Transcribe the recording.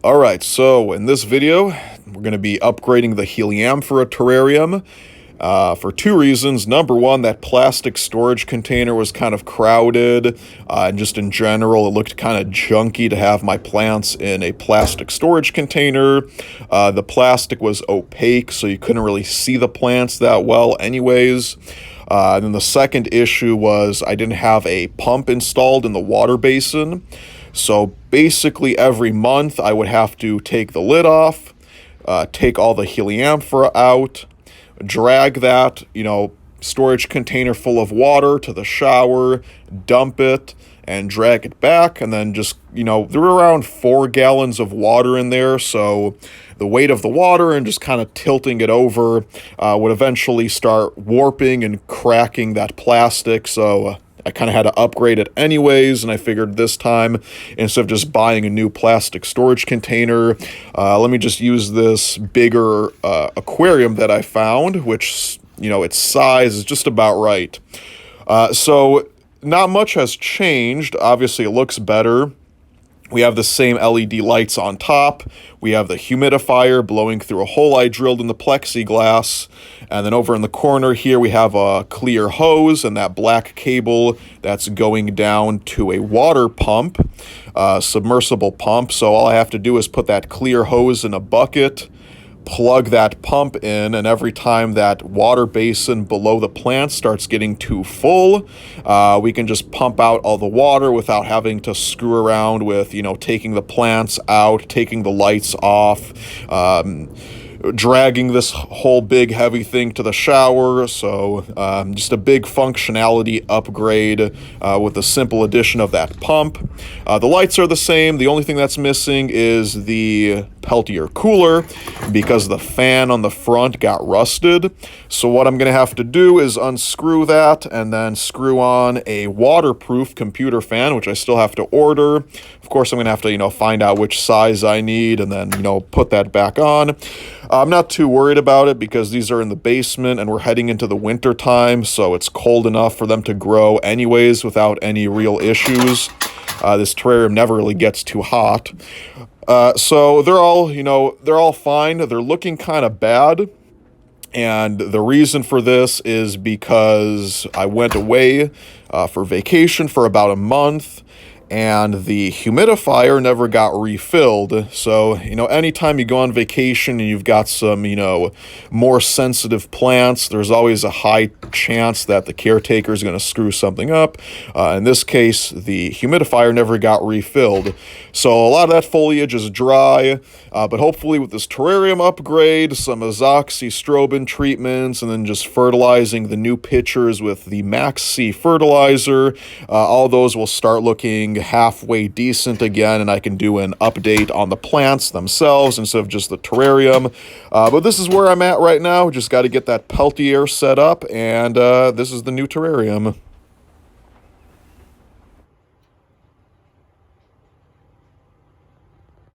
Alright, so in this video, we're going to be upgrading the Heliamphora terrarium for two reasons. Number one, that plastic storage container was kind of crowded, and just in general, it looked kind of junky to have my plants in a plastic storage container. The plastic was opaque, so you couldn't really see the plants that well anyways. And then the second issue was I didn't have a pump installed in the water basin. So basically every month I would have to take the lid off, take all the Heliamphora out, drag that, storage container full of water to the shower, dump it, and drag it back, and then just, there were around 4 gallons of water in there, so the weight of the water and just kind of tilting it over would eventually start warping and cracking that plastic, so I kind of had to upgrade it anyways, and I figured this time, instead of just buying a new plastic storage container, let me just use this bigger aquarium that I found, which, its size is just about right. So not much has changed. Obviously, it looks better. We have the same LED lights on top. We have the humidifier blowing through a hole I drilled in the plexiglass. And then over in the corner here, we have a clear hose and that black cable that's going down to a water pump, submersible pump. So all I have to do is put that clear hose in a bucket, plug that pump in, and every time that water basin below the plant starts getting too full, we can just pump out all the water without having to screw around with, taking the plants out, taking the lights off, dragging this whole big heavy thing to the shower. So just a big functionality upgrade with the simple addition of that pump. The lights are the same. The only thing that's missing is the Peltier cooler because the fan on the front got rusted. So what I'm going to have to do is unscrew that and then screw on a waterproof computer fan, which I still have to order. Of course, I'm going to have to, find out which size I need and then, put that back on. I'm not too worried about it because these are in the basement and we're heading into the winter time, so it's cold enough for them to grow anyways without any real issues. This terrarium never really gets too hot. So they're all fine. They're looking kind of bad. And the reason for this is because I went away for vacation for about a month, and the humidifier never got refilled. So, anytime you go on vacation and you've got some, more sensitive plants, there's always a high chance that the caretaker is going to screw something up. In this case, the humidifier never got refilled. So a lot of that foliage is dry, but hopefully with this terrarium upgrade, some azoxystrobin treatments, and then just fertilizing the new pitchers with the Max C fertilizer, all those will start looking halfway decent again, and I can do an update on the plants themselves instead of just the terrarium. But this is where I'm at right now. Just got to get that Peltier set up, and this is the new terrarium.